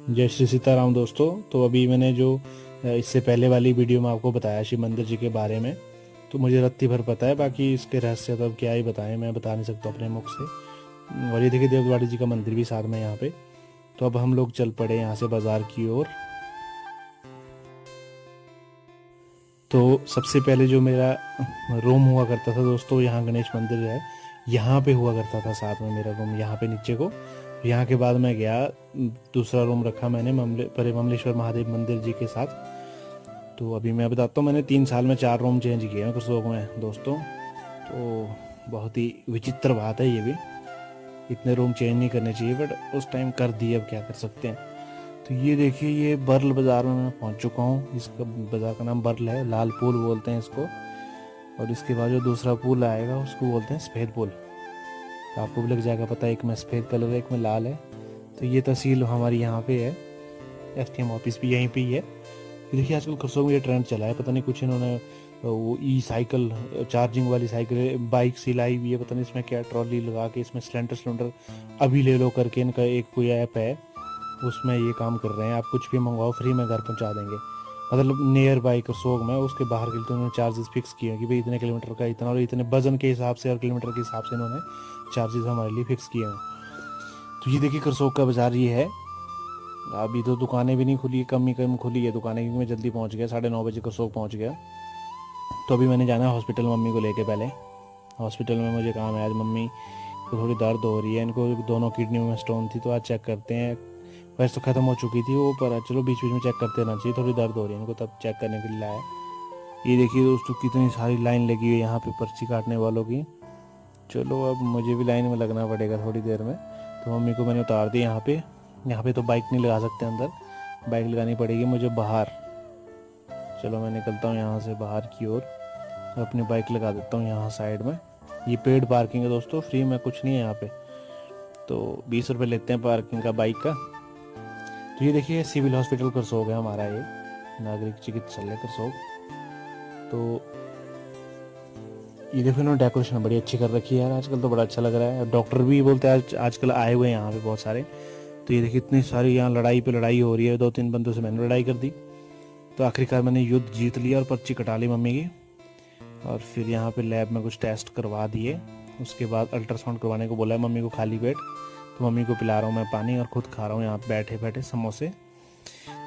जय श्री सीताराम दोस्तों। तो अभी मैंने जो इससे पहले वाली वीडियो में आपको बताया शिव मंदिर जी के बारे में, तो मुझे रत्ती भर पता है, बाकी इसके रहस्य तो अब क्या ही बताएं, मैं बता नहीं सकता अपने मुख से। और ये देखिए देवद्वारी जी का मंदिर भी साथ में यहाँ पे। तो अब हम लोग चल पड़े यहाँ से बाजार की ओर। तो सबसे पहले जो मेरा रूम हुआ करता था दोस्तों, यहाँ गणेश मंदिर है, यहाँ पे हुआ करता था साथ में मेरा रूम, यहाँ पे नीचे को। यहाँ के बाद मैं गया, दूसरा रूम रखा मैंने ममलेश्वर महादेव मंदिर जी के साथ। तो अभी मैं बताता हूँ, मैंने 3 साल में 4 रूम चेंज किए हैं कसोग में दोस्तों। तो बहुत ही विचित्र बात है ये भी, इतने रूम चेंज नहीं करने चाहिए, बट उस टाइम कर दिए, अब क्या कर सकते हैं। तो ये देखिए, ये बर्ल बाज़ार में मैं पहुंच चुका हूँ। इसका बाज़ार का नाम बर्ल है, लाल पुल बोलते हैं इसको। और इसके बाद जो दूसरा पुल आएगा उसको बोलते हैं सफ़ेद पुल। तो आपको भी लग जाएगा पता, एक में सफ़ेद कलर है, एक में लाल है। तो ये तहसील हमारी यहाँ पे है, एसटीएम ऑफिस भी यहीं पे ही है। तो देखिए आजकल करसोग में ये ट्रेंड चला है, पता नहीं कुछ इन्होंने वो ई साइकिल, चार्जिंग वाली साइकिल बाइक सिलाई हुई है, पता नहीं इसमें क्या ट्रॉली लगा के इसमें सिलेंडर अभी ले लो करके इनका एक कोई ऐप है, उसमें ये काम कर रहे हैं। आप कुछ भी मंगवाओ फ्री में घर पहुंचा देंगे, मतलब नियर बाई करसोग में। उसके बाहर के लिए तो उन्होंने चार्जेस फिक्स किए हैं कि भाई इतने किलोमीटर का इतना, और इतने वजन के हिसाब से और किलोमीटर के हिसाब से इन्होंने चार्जेस हमारे लिए फिक्स किए हैं। तो ये देखिए करसोग का बाजार ये है। अभी तो दुकानें भी नहीं खुली, कम ही कम खुली है दुकानें, क्योंकि मैं जल्दी पहुंच गया, 9:30 करसोग पहुंच गया। तो अभी मैंने जाना है हॉस्पिटल मम्मी को लेके। पहले हॉस्पिटल में मुझे काम है, आज मम्मी को थोड़ी दर्द हो रही है, इनको दोनों किडनी में स्टोन थी, तो आज चेक करते हैं। वैसे तो ख़त्म हो चुकी थी वो, पर चलो बीच बीच में चेक करते रहना चाहिए, थोड़ी दर्द हो रही है इनको, तब चेक करने के लिए लाया। ये देखिए दोस्तों, कितनी सारी लाइन लगी हुई है यहाँ पे पर्ची काटने वालों की। चलो अब मुझे भी लाइन में लगना पड़ेगा थोड़ी देर में। तो मम्मी को मैंने उतार दिया यहाँ पे। यहाँ पे तो बाइक नहीं लगा सकते अंदर, बाइक लगानी पड़ेगी मुझे बाहर। चलो मैं निकलता हूँ यहाँ से बाहर की ओर, अपनी बाइक लगा देता हूँ यहाँ साइड में। ये पेड पार्किंग है दोस्तों, फ्री में कुछ नहीं है यहाँ पे। तो 20 रुपये लेते हैं पार्किंग का बाइक का। तो ये देखिए सिविल हॉस्पिटल करसोग है हमारा, ये नागरिक चिकित्सालय करसोग। तो ये देखो इन्होंने डेकोरेशन बड़ी अच्छी कर रखी है यार, आजकल तो बड़ा अच्छा लग रहा है। डॉक्टर भी बोलते हैं आजकल आए हुए हैं यहाँ पे बहुत सारे। तो ये देखिए इतनी सारी यहाँ लड़ाई पे लड़ाई हो रही है, 2-3 बंदों से मैंने लड़ाई कर दी। तो आखिरकार मैंने युद्ध जीत लिया और पर्ची कटा ली मम्मी की। और फिर यहाँ पे लैब में कुछ टेस्ट करवा दिए। उसके बाद अल्ट्रासाउंड करवाने को बोला है मम्मी को खाली पेट। तो मम्मी को पिला रहा हूँ मैं पानी और खुद खा रहा हूँ यहाँ बैठे बैठे समोसे।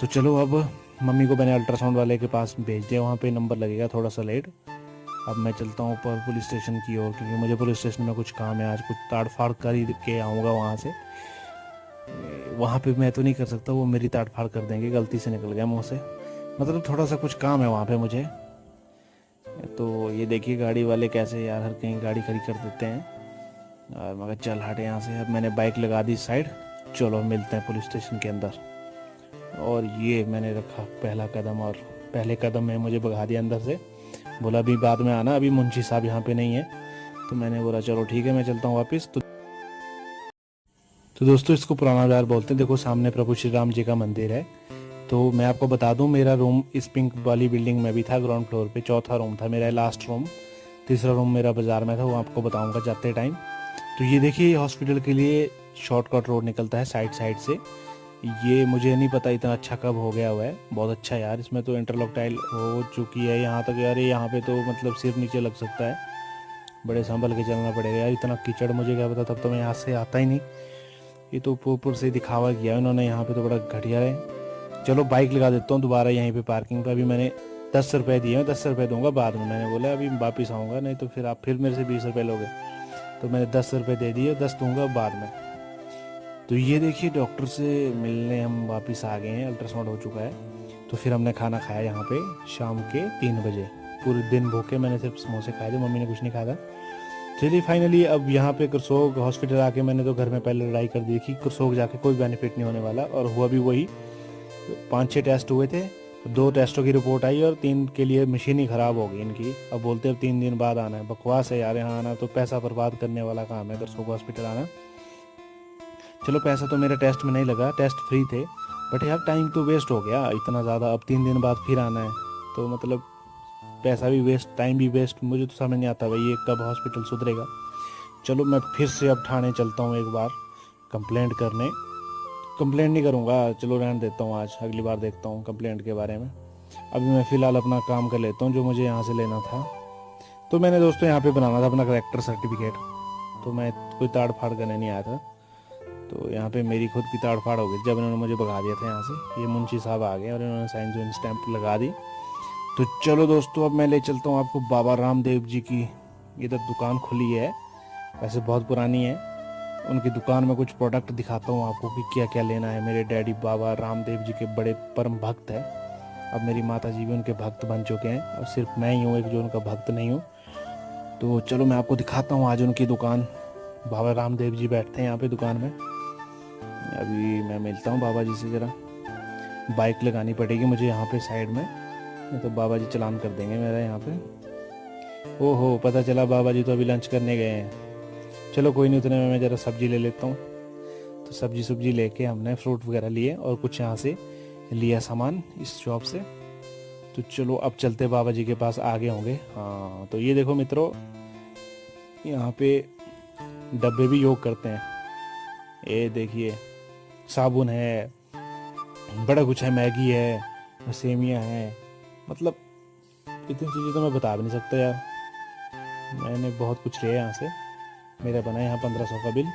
तो चलो अब मम्मी को मैंने अल्ट्रासाउंड वाले के पास भेज दिया, वहाँ पे नंबर लगेगा थोड़ा सा लेट। अब मैं चलता हूँ ऊपर पुलिस स्टेशन की ओर, क्योंकि मुझे पुलिस स्टेशन में कुछ काम है आज, कुछ ताड़ फाड़ कर ही के आऊँगा वहाँ से। वहाँ पे मैं तो नहीं कर सकता, वो मेरी ताड़ फाड़ कर देंगे, गलती से निकल गया मुँह से। मतलब थोड़ा सा कुछ काम है वहाँ पे मुझे। तो ये देखिए गाड़ी वाले कैसे यार हर कहीं गाड़ी खड़ी कर देते हैं। और मगर चल हटे यहाँ से, अब मैंने बाइक लगा दी साइड। चलो मिलते हैं पुलिस स्टेशन के अंदर। और ये मैंने रखा पहला कदम, और पहले कदम में मुझे भगा दिया अंदर से। बोला अभी बाद में आना, अभी मुंशी साहब यहाँ पे नहीं है। तो मैंने बोला चलो ठीक है, मैं चलता हूँ वापस। तो दोस्तों इसको पुराना बाजार बोलते हैं। देखो सामने प्रभु श्री राम जी का मंदिर है। तो मैं आपको बता दूं, मेरा रूम इस पिंक वाली बिल्डिंग में भी था, ग्राउंड फ्लोर पे, चौथा रूम था मेरा, लास्ट रूम। तीसरा रूम मेरा बाजार में था, वो आपको बताऊंगा जाते टाइम। तो ये देखिए हॉस्पिटल के लिए शॉर्टकट रोड निकलता है साइड साइड से। ये मुझे नहीं पता इतना अच्छा कब हो गया हुआ है, बहुत अच्छा यार। इसमें तो इंटरलॉक टाइल हो चुकी है यहाँ तक यार, यहाँ पे तो मतलब सिर नीचे लग सकता है, बड़े संभल के चलना पड़ेगा यार। इतना कीचड़ मुझे क्या पता, तब तो मैं यहाँ से आता ही नहीं। ये तो ऊपर से दिखावा किया उन्होंने, यहाँ पे तो बड़ा घटिया है। चलो बाइक लगा देता हूँ दोबारा यहीं पे पार्किंग पे। अभी मैंने 10 रुपये दिए हैं, 10 रुपये दूंगा बाद में। मैंने बोला अभी वापस आऊँगा, नहीं तो फिर आप फिर मेरे से 20 रुपये लोगे। तो मैंने 10 रुपये दे दिए, 10 दूंगा बाद में। तो ये देखिए डॉक्टर से मिलने हम वापस आ गए हैं, अल्ट्रासाउंड हो चुका है। तो फिर हमने खाना खाया यहाँ पे शाम के 3 बजे। पूरे दिन भूखे, मैंने सिर्फ समोसे खाए थे, मम्मी ने कुछ नहीं खाया था। चलिए फाइनली अब यहाँ पे करसोग हॉस्पिटल आके मैंने तो घर में पहले लड़ाई कर दी कि करसोग जाके कोई बेनिफिट नहीं होने वाला, और हुआ भी वही। 5-6 टेस्ट हुए थे, 2 टेस्टों की रिपोर्ट आई और 3 के लिए मशीन ही ख़राब हो गई इनकी। अब बोलते हैं 3 दिन बाद आना है, बकवास है यार। यहाँ आना तो पैसा बर्बाद करने वाला काम है, करसोग हॉस्पिटल आना। चलो पैसा तो मेरे टेस्ट में नहीं लगा, टेस्ट फ्री थे, बट यार टाइम तो वेस्ट हो गया इतना ज़्यादा। अब 3 दिन बाद फिर आना है, तो मतलब पैसा भी वेस्ट, टाइम भी वेस्ट। मुझे तो समझ नहीं आता भाई ये कब हॉस्पिटल सुधरेगा। चलो मैं फिर से अब थाने चलता हूँ एक बार कंप्लेंट करने। कंप्लेंट नहीं करूँगा, चलो रहने देता हूँ, आज अगली बार देखता हूँ कंप्लेंट के बारे में। अभी मैं फ़िलहाल अपना काम कर लेता हूँ जो मुझे यहाँ से लेना था। तो मैंने दोस्तों यहाँ पे बनाना था अपना करेक्टर सर्टिफिकेट, तो मैं कोई ताड़ फाड़ करने नहीं आया था। तो यहाँ पे मेरी खुद की ताड़ फाड़ हो गई जब इन्होंने मुझे भगा दिया था यहाँ से। ये मुंशी साहब आ गए और इन्होंने साइन जो स्टैंप लगा दी। तो चलो दोस्तों, अब मैं ले चलता हूँ आपको बाबा रामदेव जी की इधर दुकान खुली है, वैसे बहुत पुरानी है। उनकी दुकान में कुछ प्रोडक्ट दिखाता हूँ आपको कि क्या क्या लेना है। मेरे डैडी बाबा रामदेव जी के बड़े परम भक्त हैं। अब मेरी माता जी भी उनके भक्त बन चुके हैं और सिर्फ मैं ही हूँ एक जो उनका भक्त नहीं हूँ। तो चलो मैं आपको दिखाता हूँ आज उनकी दुकान। बाबा रामदेव जी बैठते हैं यहाँ पे दुकान में। अभी मैं मिलता हूँ बाबा जी से, ज़रा बाइक लगानी पड़ेगी मुझे यहाँ पे साइड में, नहीं तो बाबा जी चलान कर देंगे मेरा यहाँ पे। ओहो, पता चला बाबा जी तो अभी लंच करने गए हैं। चलो कोई नहीं, उतने में मैं ज़रा सब्जी ले लेता हूँ। तो सब्जी लेके हमने फ्रूट वगैरह लिए और कुछ यहाँ से लिया सामान इस शॉप से। तो चलो अब चलते बाबा जी के पास, आगे होंगे। हाँ, तो ये देखो मित्रों, यहाँ पे डब्बे भी योग करते हैं। ये देखिए, साबुन है, बड़ा कुछ है, मैगी है, सेमियाँ है, मतलब इतनी चीज़ें तो मैं बता भी नहीं सकता यार। मैंने बहुत कुछ लिया यहाँ से। मेरा बना यहाँ 1500 का बिल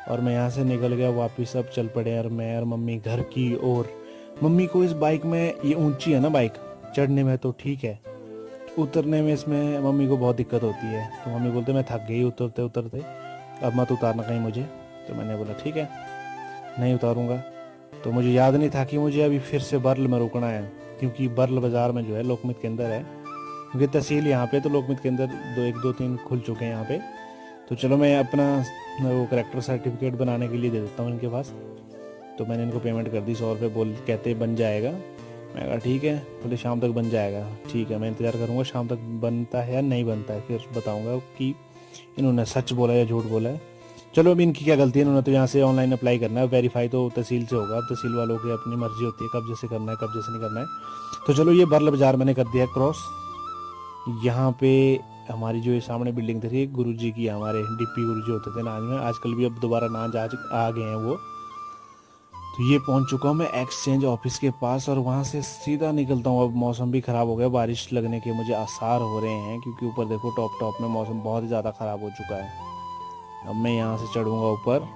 और मैं यहाँ से निकल गया वापिस। अब चल पड़े और मैं और मम्मी घर की ओर। मम्मी को इस बाइक में, ये ऊंची है ना बाइक, चढ़ने में तो ठीक है, उतरने में इसमें मम्मी को बहुत दिक्कत होती है। तो मम्मी बोलते मैं थक गई उतरते उतरते, अब मत उतारना कहीं मुझे। तो मैंने बोला ठीक है, नहीं उतारूँगा। तो मुझे याद नहीं था कि मुझे अभी फिर से बर्ल में रुकना है, क्योंकि बर्ल बाज़ार में जो है लोकमित के अंदर है, क्योंकि तहसील यहाँ पे, तो लोकमित के अंदर 1 2 3 खुल चुके हैं यहाँ पे। तो चलो मैं अपना वो करेक्टर सर्टिफिकेट बनाने के लिए दे देता हूँ इनके पास। तो मैंने इनको पेमेंट कर दी 100 रुपये, बोल कहते बन जाएगा। मैं कहा ठीक है, बोले शाम तक बन जाएगा। ठीक है, मैं इंतज़ार करूँगा शाम तक बनता है या नहीं बनता है, फिर बताऊँगा कि इन्होंने सच बोला या झूठ बोला है। चलो अभी इनकी क्या गलती है, इन्होंने तो यहाँ से ऑनलाइन अप्लाई करना है, वेरीफाई तो तहसील से होगा। अब तहसील वालों की अपनी मर्जी होती है कब जैसे करना है कब जैसे नहीं करना है। तो चलो ये बर्ल बाज़ार मैंने कर दिया क्रॉस। यहाँ पे हमारी जो ये सामने बिल्डिंग थी गुरुजी की, हमारे डिप्पी गुरुजी होते थे नाज में, आजकल भी अब दोबारा नाज आज आ गए हैं वो। तो ये पहुंच चुका हूँ मैं एक्सचेंज ऑफिस के पास और वहाँ से सीधा निकलता हूँ। अब मौसम भी ख़राब हो गया, बारिश लगने के मुझे आसार हो रहे हैं, क्योंकि ऊपर देखो टॉप में मौसम बहुत ही ज़्यादा ख़राब हो चुका है। अब मैं यहाँ से चढ़ूँगा ऊपर।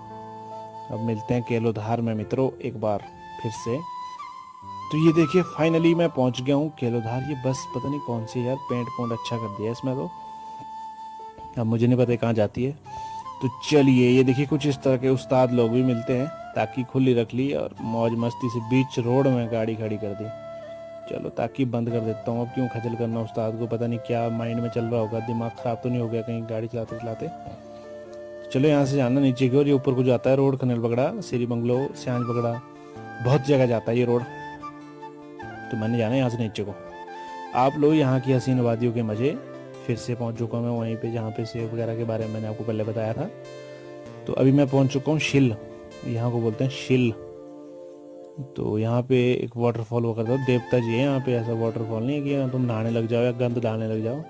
अब मिलते हैं केलोधार में मित्रों एक बार फिर से। तो ये देखिए फाइनली मैं पहुंच गया हूँ केलोधार। ये बस पता नहीं कौन सी यार, पेंट पोंट अच्छा कर दिया इसमें तो, अब मुझे नहीं पता कहाँ जाती है। तो चलिए, ये देखिए कुछ इस तरह के उस्ताद लोग भी मिलते हैं, ताकि खुली रख ली और मौज मस्ती से बीच रोड में गाड़ी खड़ी कर दी। चलो ताकि बंद कर देता हूँ, अब क्यों खजल करना उस्ताद को, पता नहीं क्या माइंड में चल रहा होगा, दिमाग ख़राब तो नहीं हो गया कहीं गाड़ी चलाते चलाते। चलो यहाँ से जाना नीचे की ओर, ये ऊपर को जाता है रोड, खनेल बगड़ा, श्री बंगलो, सियाज बगड़ा, बहुत जगह जाता है ये रोड। तो मैंने जाना है यहाँ से नीचे को। आप लोग यहाँ की हसीन वादियों के मज़े। फिर से पहुँच चुका हूँ मैं वहीं पे जहाँ पे सेब वगैरह के बारे में मैंने आपको पहले बताया था। तो अभी मैं पहुँच चुका हूँ शिल, यहाँ को बोलते हैं शिल। तो यहाँ पे एक वाटरफॉल वो करता है, देवता जी है यहाँ पे। ऐसा वाटरफॉल नहीं है कि यहाँ तुम नहाने लग जाओ या गंद डालने लग जाओ।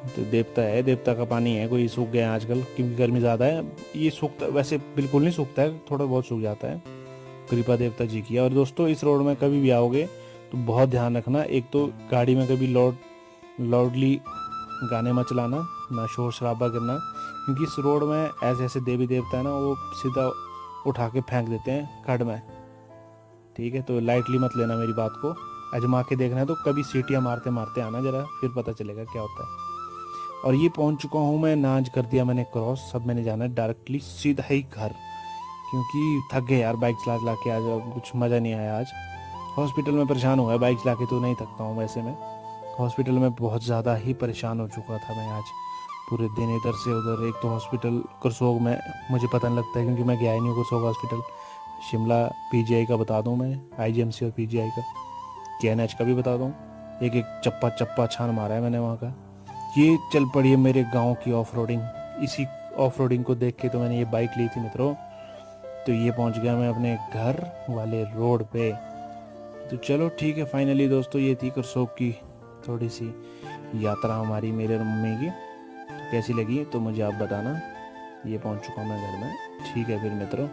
तो देवता है, देवता का पानी है, कोई सूख गया आजकल क्योंकि गर्मी ज़्यादा है। ये सूखता वैसे बिल्कुल नहीं सूखता है, थोड़ा बहुत सूख जाता है। कृपा देवता जी की है। और दोस्तों इस रोड में कभी भी आओगे तो बहुत ध्यान रखना, एक तो गाड़ी में कभी लाउडली गाने मत चलाना, ना शोर शराबा करना, क्योंकि इस रोड में ऐसे ऐसे देवी देवता है ना, वो सीधा उठा के फेंक देते हैं खड्ड में। ठीक है, तो लाइटली मत लेना मेरी बात को, आजमा के देखना है तो कभी सीटियाँ मारते मारते आना जरा, फिर पता चलेगा क्या होता है। और ये पहुंच चुका हूँ मैं, नाच कर दिया मैंने क्रॉस। सब मैंने जाना है डायरेक्टली सीधा ही घर, क्योंकि थक गए यार बाइक चला चला के आज, कुछ मज़ा नहीं आया आज। हॉस्पिटल में परेशान हुआ है, बाइक चला के तो नहीं थकता हूँ वैसे मैं, हॉस्पिटल में बहुत ज़्यादा ही परेशान हो चुका था मैं आज पूरे दिन, इधर से उधर। एक तो हॉस्पिटल करसोग में मुझे पता नहीं लगता है क्योंकि मैं गया ही नहीं हूँ करसोग हॉस्पिटल। शिमला पीजीआई का बता दूँ मैं, आईजीएमसी और पीजीआई का, केएनएच का भी बता दूँ। एक एक चप्पा छान मारा है मैंने वहाँ का। ये चल पड़ी है मेरे गाँव की ऑफ रोडिंग। इसी ऑफ रोडिंग को देख के तो मैंने ये बाइक ली थी मित्रों। तो ये पहुँच गया मैं अपने घर वाले रोड पे। तो चलो ठीक है, फाइनली दोस्तों ये थी करसोग की थोड़ी सी यात्रा हमारी, मेरे और मम्मी की। तो कैसी लगी तो मुझे आप बताना। ये पहुंच चुका हूँ मैं घर में। ठीक है फिर मित्रों।